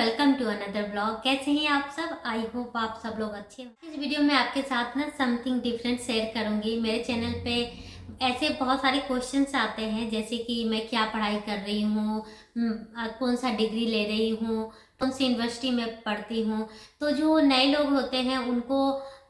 Welcome to another blog. कैसे हैं आप सब? आई होप आप सब लोग अच्छे हो। इस वीडियो में आपके साथ ना समथिंग डिफरेंट शेयर करूंगी। मेरे चैनल पे ऐसे बहुत सारे क्वेश्चंस आते हैं, जैसे कि मैं क्या पढ़ाई कर रही हूँ, कौन सा डिग्री ले रही हूँ, कौन सी यूनिवर्सिटी में पढ़ती हूँ। तो जो नए लोग होते हैं उनको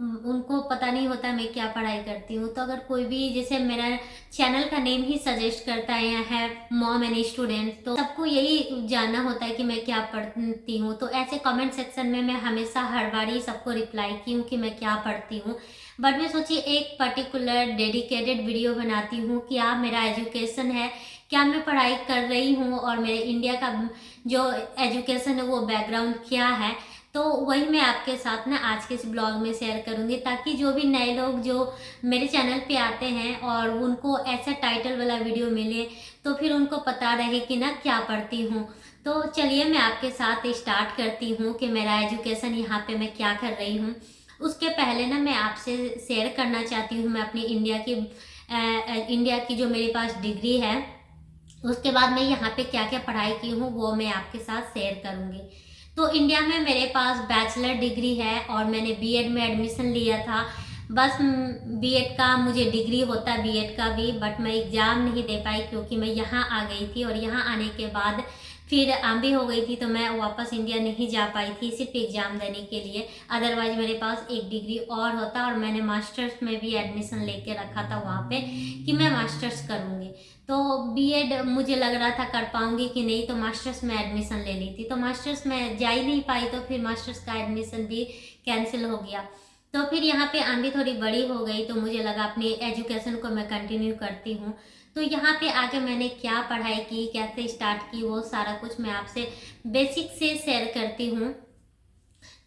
उनको पता नहीं होता मैं क्या पढ़ाई करती हूँ। तो अगर कोई भी, जैसे मेरा चैनल का नेम ही सजेस्ट करता है मॉम एंड स्टूडेंट, तो सबको यही जानना होता है कि मैं क्या पढ़ती हूँ। तो ऐसे कमेंट सेक्शन में मैं हमेशा हर बार ही सबको रिप्लाई की हूँ कि मैं क्या पढ़ती हूँ। बट मैं सोची एक पर्टिकुलर डेडिकेटेड वीडियो बनाती हूँ, क्या मेरा एजुकेशन है, क्या मैं पढ़ाई कर रही हूँ और मेरे इंडिया का जो एजुकेशन है वो बैकग्राउंड क्या है। तो वही मैं आपके साथ ना आज के इस ब्लॉग में शेयर करूंगी, ताकि जो भी नए लोग जो मेरे चैनल पे आते हैं और उनको ऐसा टाइटल वाला वीडियो मिले, तो फिर उनको पता रहे कि ना क्या पढ़ती हूँ। तो चलिए मैं आपके साथ स्टार्ट करती हूँ कि मेरा एजुकेशन यहाँ पे मैं क्या कर रही हूँ। उसके पहले ना मैं आपसे शेयर करना चाहती हूँ मैं अपनी इंडिया की जो मेरे पास डिग्री है, उसके बाद मैं यहाँ पे क्या क्या पढ़ाई की हूँ वो मैं आपके साथ शेयर करूँगी। तो इंडिया में मेरे पास बैचलर डिग्री है और मैंने बीएड में एडमिशन लिया था। बस बीएड का मुझे डिग्री होता है, बीएड का भी, बट मैं एग्ज़ाम नहीं दे पाई क्योंकि मैं यहाँ आ गई थी और यहाँ आने के बाद फिर आंधी हो गई थी, तो मैं वापस इंडिया नहीं जा पाई थी सिर्फ एग्ज़ाम देने के लिए। अदरवाइज मेरे पास एक डिग्री और होता और मैंने मास्टर्स में भी एडमिशन लेके रखा था वहाँ पे कि मैं मास्टर्स करूँगी। तो बीएड मुझे लग रहा था कर पाऊंगी कि नहीं, तो मास्टर्स में एडमिशन ले ली थी। तो मास्टर्स में जा ही नहीं पाई, तो फिर मास्टर्स का एडमिशन भी कैंसिल हो गया। तो फिर यहाँ पे आंधी थोड़ी बड़ी हो गई, तो मुझे लगा अपनी एजुकेशन को मैं कंटिन्यू करती हूँ। तो यहाँ पे आके मैंने क्या पढ़ाई की, कैसे स्टार्ट की, वो सारा कुछ मैं आपसे बेसिक से शेयर करती हूँ।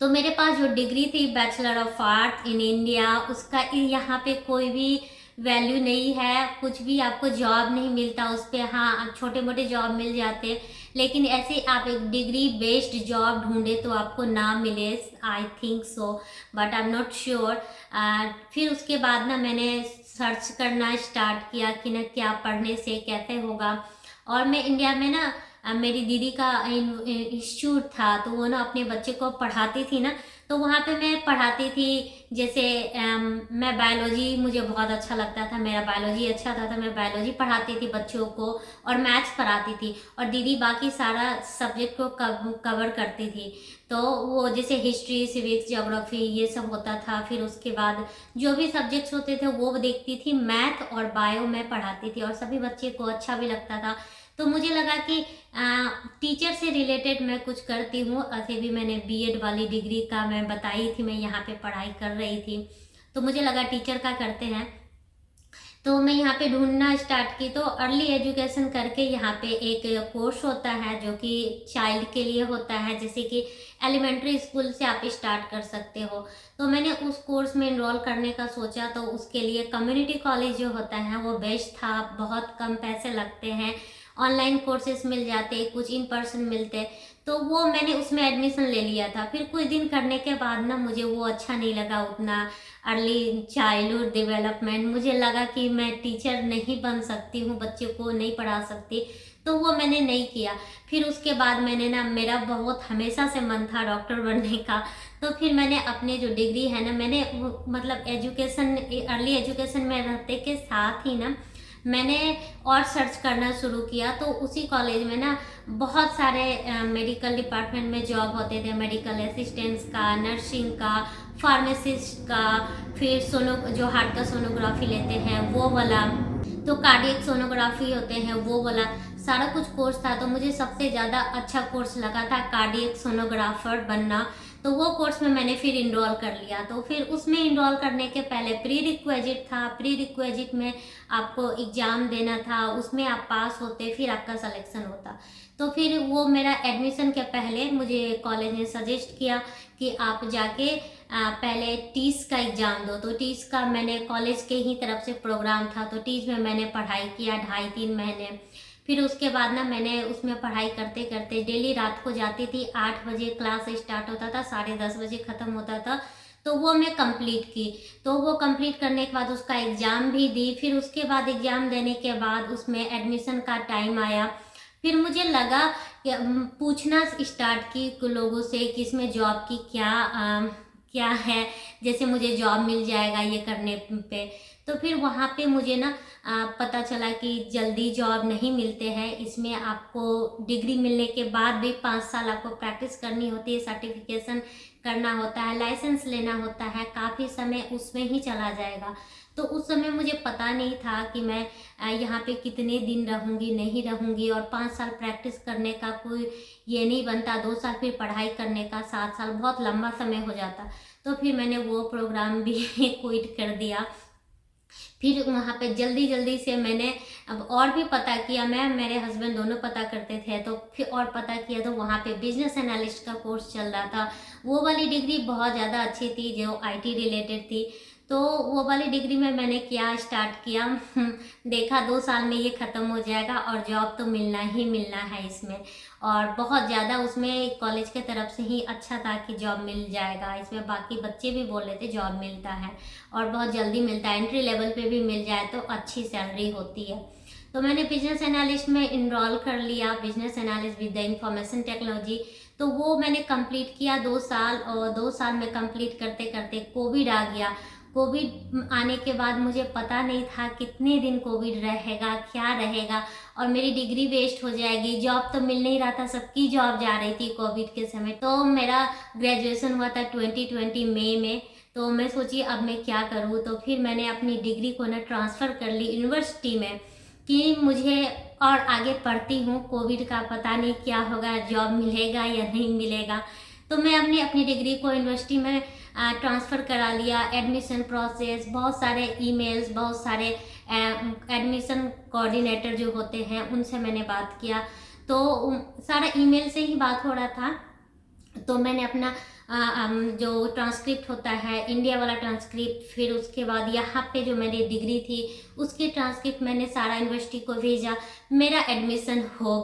तो मेरे पास जो डिग्री थी bachelor of art in India, उसका यहाँ पे कोई भी वैल्यू नहीं है, कुछ भी आपको जॉब नहीं मिलता उस पर। हाँ, छोटे मोटे जॉब मिल जाते, लेकिन ऐसे आप एक डिग्री बेस्ड जॉब ढूंढे तो आपको ना मिले, I think so, but I am not sure. फिर उसके बाद ना मैंने सर्च करना स्टार्ट किया कि ना क्या पढ़ने से कैसे होगा। और मैं इंडिया में ना मेरी दीदी का इंस्टीट्यूट था, तो वो ना अपने बच्चे को पढ़ाती थी ना, तो वहाँ पे मैं पढ़ाती थी। जैसे मैं बायोलॉजी, मुझे बहुत अच्छा लगता था, मेरा बायोलॉजी अच्छा था, तो मैं बायोलॉजी पढ़ाती थी बच्चों को और मैथ्स पढ़ाती थी, और दीदी बाकी सारा सब्जेक्ट को कवर करती थी। तो वो जैसे हिस्ट्री, सिविक्स, ज्योग्राफी ये सब होता था। फिर उसके बाद जो भी सब्जेक्ट्स होते थे वो देखती थी। मैथ और बायो में पढ़ाती थी और सभी बच्चे को अच्छा भी लगता था। तो मुझे लगा कि टीचर से रिलेटेड मैं कुछ करती हूँ। ऐसे भी मैंने बीएड वाली डिग्री का मैं बताई थी, मैं यहाँ पे पढ़ाई कर रही थी, तो मुझे लगा टीचर का करते हैं। तो मैं यहाँ पे ढूंढना स्टार्ट की, तो अर्ली एजुकेशन करके यहाँ पे एक कोर्स होता है जो कि चाइल्ड के लिए होता है, जैसे कि एलिमेंट्री स्कूल से आप स्टार्ट कर सकते हो। तो मैंने उस कोर्स में इनरोल करने का सोचा, तो उसके लिए कम्युनिटी कॉलेज जो होता है वो बेस्ट था। बहुत कम पैसे लगते हैं, ऑनलाइन कोर्सेज मिल जाते, कुछ इन पर्सन मिलते, तो वो मैंने उसमें एडमिशन ले लिया था। फिर कुछ दिन करने के बाद ना मुझे वो अच्छा नहीं लगा उतना, अर्ली चाइल्डहुड डेवलपमेंट। मुझे लगा कि मैं टीचर नहीं बन सकती हूँ, बच्चे को नहीं पढ़ा सकती, तो वो मैंने नहीं किया। फिर उसके बाद मैंने ना, मेरा बहुत हमेशा से मन था डॉक्टर बनने का, तो फिर मैंने अपने जो डिग्री है ना, मैंने मतलब एजुकेशन, अर्ली एजुकेशन में रहते के साथ ही ना मैंने और सर्च करना शुरू किया। तो उसी कॉलेज में ना बहुत सारे मेडिकल डिपार्टमेंट में जॉब होते थे, मेडिकल असिस्टेंट्स का, नर्सिंग का, फार्मासिस्ट का, फिर जो हार्ट का सोनोग्राफी लेते हैं वो वाला, तो कार्डियक सोनोग्राफी होते हैं वो वाला, सारा कुछ कोर्स था। तो मुझे सबसे ज़्यादा अच्छा कोर्स लगा था कार्डियक सोनोग्राफर बनना, तो वो कोर्स में मैंने फिर इनरोल कर लिया। तो फिर उसमें इनरोल करने के पहले प्री रिक्वेजिट था, प्री रिक्वेजिट में आपको एग्ज़ाम देना था, उसमें आप पास होते फिर आपका सिलेक्शन होता। तो फिर वो मेरा एडमिशन के पहले मुझे कॉलेज ने सजेस्ट किया कि आप जाके पहले टीस का एग्ज़ाम दो। तो टीस का मैंने कॉलेज के ही तरफ से प्रोग्राम था, तो टीस में मैंने पढ़ाई किया 2.5-3 महीने। फिर उसके बाद ना मैंने उसमें पढ़ाई करते करते डेली रात को जाती थी, 8 बजे क्लास स्टार्ट होता था, 10:30 बजे ख़त्म होता था, तो वो मैं कंप्लीट की। तो वो कंप्लीट करने के बाद उसका एग्ज़ाम भी दी। फिर उसके बाद एग्ज़ाम देने के बाद उसमें एडमिशन का टाइम आया, फिर मुझे लगा कि पूछना स्टार्ट की लोगों से कि इसमें जॉब की क्या है, जैसे मुझे जॉब मिल जाएगा ये करने पे। तो फिर वहाँ पे मुझे ना पता चला कि जल्दी जॉब नहीं मिलते हैं, इसमें आपको डिग्री मिलने के बाद भी 5 साल आपको प्रैक्टिस करनी होती है, सर्टिफिकेशन करना होता है, लाइसेंस लेना होता है, काफ़ी समय उसमें ही चला जाएगा। तो उस समय मुझे पता नहीं था कि मैं यहाँ पे कितने दिन रहूँगी नहीं रहूँगी, और 5 साल प्रैक्टिस करने का कोई ये नहीं बनता, 2 साल फिर पढ़ाई करने का, 7 साल बहुत लंबा समय हो जाता। तो फिर मैंने वो प्रोग्राम भी क्विट कर दिया। फिर वहाँ पे जल्दी जल्दी से मैंने अब और भी पता किया, मैं मेरे हस्बैंड दोनों पता करते थे, तो फिर और पता किया तो वहाँ पे बिजनेस एनालिस्ट का कोर्स चल रहा था। वो वाली डिग्री बहुत ज़्यादा अच्छी थी जो आईटी रिलेटेड थी। तो वो वाली डिग्री में मैंने किया, स्टार्ट किया। देखा 2 साल में ये ख़त्म हो जाएगा और जॉब तो मिलना ही मिलना है इसमें। और बहुत ज़्यादा उसमें कॉलेज के तरफ से ही अच्छा था कि जॉब मिल जाएगा इसमें, बाकी बच्चे भी बोल रहे थे जॉब मिलता है और बहुत जल्दी मिलता है, एंट्री लेवल पे भी मिल जाए तो अच्छी सैलरी होती है। तो मैंने बिजनेस एनालिस्ट में इनरोल कर लिया, business analyst with the information technology. तो वो मैंने कंप्लीट किया 2 साल, और 2 साल में कंप्लीट करते करते कोविड आ गया। कोविड आने के बाद मुझे पता नहीं था कितने दिन कोविड रहेगा, क्या रहेगा, और मेरी डिग्री वेस्ट हो जाएगी। जॉब तो मिल नहीं रहा था, सबकी जॉब जा रही थी कोविड के समय। तो मेरा ग्रेजुएशन हुआ था 2020 मई में। तो मैं सोची अब मैं क्या करूँ, तो फिर मैंने अपनी डिग्री को ना ट्रांसफ़र कर ली यूनिवर्सिटी में कि मुझे और आगे पढ़ती हूँ, कोविड का पता नहीं क्या होगा, जॉब मिलेगा या नहीं मिलेगा। तो मैं अपनी डिग्री को यूनिवर्सिटी में ट्रांसफ़र करा लिया। एडमिशन प्रोसेस, बहुत सारे ईमेल्स, बहुत सारे एडमिशन कोऑर्डिनेटर जो होते हैं उनसे मैंने बात किया। तो सारा ईमेल से ही बात हो रहा था। तो मैंने अपना जो ट्रांसक्रिप्ट होता है इंडिया वाला ट्रांसक्रिप्ट, फिर उसके बाद यहाँ पे जो मेरी डिग्री थी उसकी ट्रांसक्रिप्ट मैंने सारा यूनिवर्सिटी को भेजा। मेरा एडमिशन हो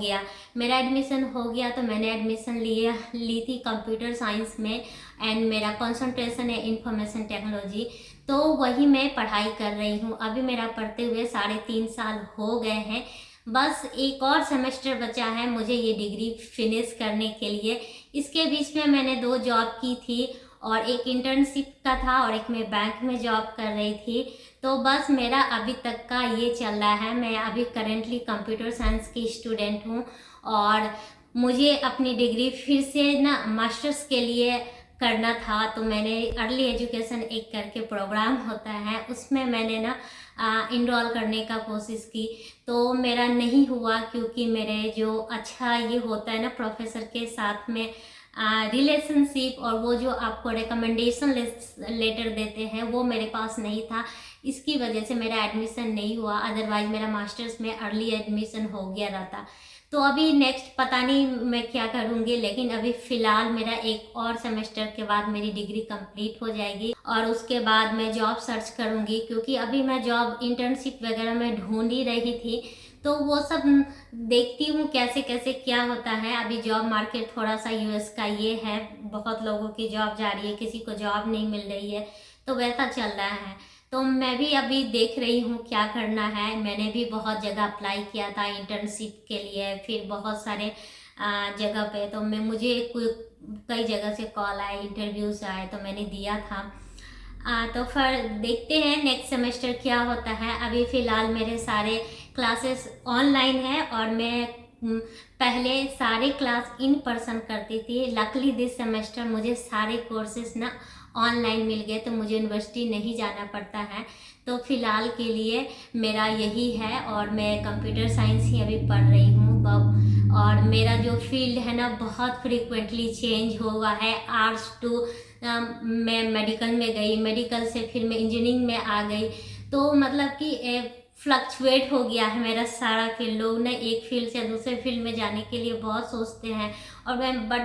गया। तो मैंने एडमिशन ली थी कंप्यूटर साइंस में, एंड मेरा कंसंट्रेशन है इंफॉर्मेशन टेक्नोलॉजी। तो वही मैं पढ़ाई कर रही हूँ। अभी मेरा पढ़ते हुए 3.5 साल हो गए हैं। बस एक और सेमेस्टर बचा है मुझे ये डिग्री फिनिश करने के लिए। इसके बीच में मैंने 2 जॉब की थी, और एक इंटर्नशिप का था और एक मैं बैंक में जॉब कर रही थी। तो बस मेरा अभी तक का ये चल रहा है। मैं अभी करेंटली कंप्यूटर साइंस की स्टूडेंट हूँ, और मुझे अपनी डिग्री फिर से ना मास्टर्स के लिए करना था। तो मैंने अर्ली एजुकेशन एक करके प्रोग्राम होता है, उसमें मैंने ना इनरोल करने का कोशिश की। तो मेरा नहीं हुआ, क्योंकि मेरे जो अच्छा ये होता है ना प्रोफेसर के साथ में रिलेशनशिप, और वो जो आपको रिकमेंडेशन लेटर देते हैं वो मेरे पास नहीं था। इसकी वजह से मेरा एडमिशन नहीं हुआ, अदरवाइज मेरा मास्टर्स में अर्ली एडमिशन हो गया रहता। तो अभी नेक्स्ट पता नहीं मैं क्या करूँगी, लेकिन अभी फ़िलहाल मेरा एक और सेमेस्टर के बाद मेरी डिग्री कंप्लीट हो जाएगी, और उसके बाद मैं जॉब सर्च करूँगी। क्योंकि अभी मैं जॉब इंटर्नशिप वगैरह में ढूंढ ही रही थी, तो वो सब देखती हूँ कैसे कैसे क्या होता है। अभी जॉब मार्केट थोड़ा सा यूएस का ये है, बहुत लोगों की जॉब जा रही है, किसी को जॉब नहीं मिल रही है, तो वैसा चल रहा है। तो मैं भी अभी देख रही हूँ क्या करना है। मैंने भी बहुत जगह अप्लाई किया था इंटर्नशिप के लिए, फिर बहुत सारे जगह पे, तो मुझे कई जगह से कॉल आए, इंटरव्यूज़ आए, तो मैंने दिया था। तो फिर देखते हैं नेक्स्ट सेमेस्टर क्या होता है। अभी फ़िलहाल मेरे सारे क्लासेस ऑनलाइन है, और मैं पहले सारे क्लास इन पर्सन करती थी। लकली दिस सेमेस्टर मुझे सारे कोर्सेज ना ऑनलाइन मिल गए, तो मुझे यूनिवर्सिटी नहीं जाना पड़ता है। तो फ़िलहाल के लिए मेरा यही है, और मैं कंप्यूटर साइंस ही अभी पढ़ रही हूँ। और मेरा जो फील्ड है ना बहुत फ्रीक्वेंटली चेंज हुआ है। आर्ट्स टू मैं मेडिकल में गई, मेडिकल से फिर मैं इंजीनियरिंग में आ गई। तो मतलब कि फ्लक्चुएट हो गया है मेरा सारा फील्ड। लोग ना एक फील्ड से दूसरे फील्ड में जाने के लिए बहुत सोचते हैं, और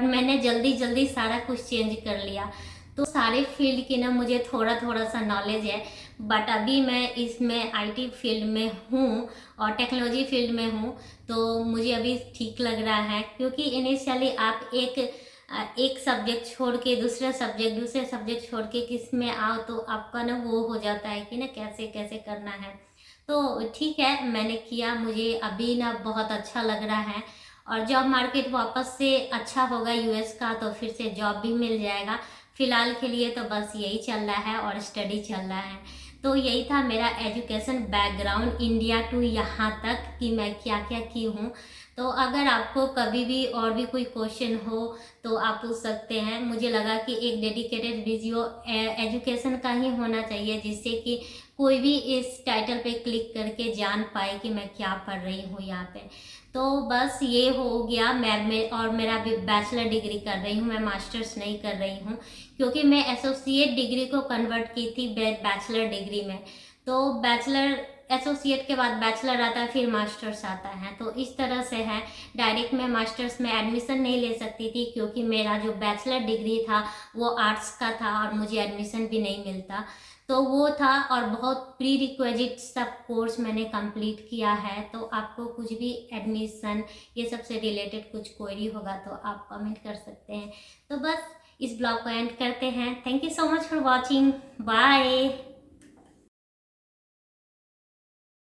मैंने जल्दी जल्दी सारा कुछ चेंज कर लिया। तो सारे फील्ड की ना मुझे थोड़ा थोड़ा सा नॉलेज है, बट अभी मैं इसमें आईटी फील्ड में हूँ और टेक्नोलॉजी फील्ड में हूँ। तो मुझे अभी ठीक लग रहा है, क्योंकि इनिशियली आप एक सब्जेक्ट छोड़ के दूसरे सब्जेक्ट छोड़ के किस में आओ, तो आपका ना वो हो जाता है कि ना कैसे कैसे करना है। तो ठीक है, मैंने किया, मुझे अभी ना बहुत अच्छा लग रहा है। और जॉब मार्केट वापस से अच्छा होगा यूएस का तो फिर से जॉब भी मिल जाएगा। फ़िलहाल के लिए तो बस यही चल रहा है और स्टडी चल रहा है। तो यही था मेरा एजुकेशन बैकग्राउंड इंडिया टू यहाँ तक कि मैं क्या क्या की हूँ। तो अगर आपको कभी भी और भी कोई क्वेश्चन हो तो आप पूछ सकते हैं। मुझे लगा कि एक डेडिकेटेड वीडियो एजुकेशन का ही होना चाहिए, जिससे कि कोई भी इस टाइटल पे क्लिक करके जान पाए कि मैं क्या पढ़ रही हूँ यहाँ पे। तो बस ये हो गया। और मेरा भी बैचलर डिग्री कर रही हूँ, मैं मास्टर्स नहीं कर रही हूँ, क्योंकि मैं एसोसिएट डिग्री को कन्वर्ट की थी बैचलर डिग्री में। तो बैचलर एसोसिएट के बाद बैचलर आता है, फिर मास्टर्स आता है, तो इस तरह से है। डायरेक्ट मैं मास्टर्स में एडमिशन नहीं ले सकती थी, क्योंकि मेरा जो बैचलर डिग्री था वो आर्ट्स का था और मुझे एडमिशन भी नहीं मिलता। तो वो था, और बहुत प्री रिक्वेजिट सब कोर्स मैंने कंप्लीट किया है। तो आपको कुछ भी एडमिशन ये सब से रिलेटेड कुछ क्वेरी होगा तो आप कमेंट कर सकते हैं। तो बस इस ब्लॉग को एंड करते हैं। Thank you so much for watching. Bye.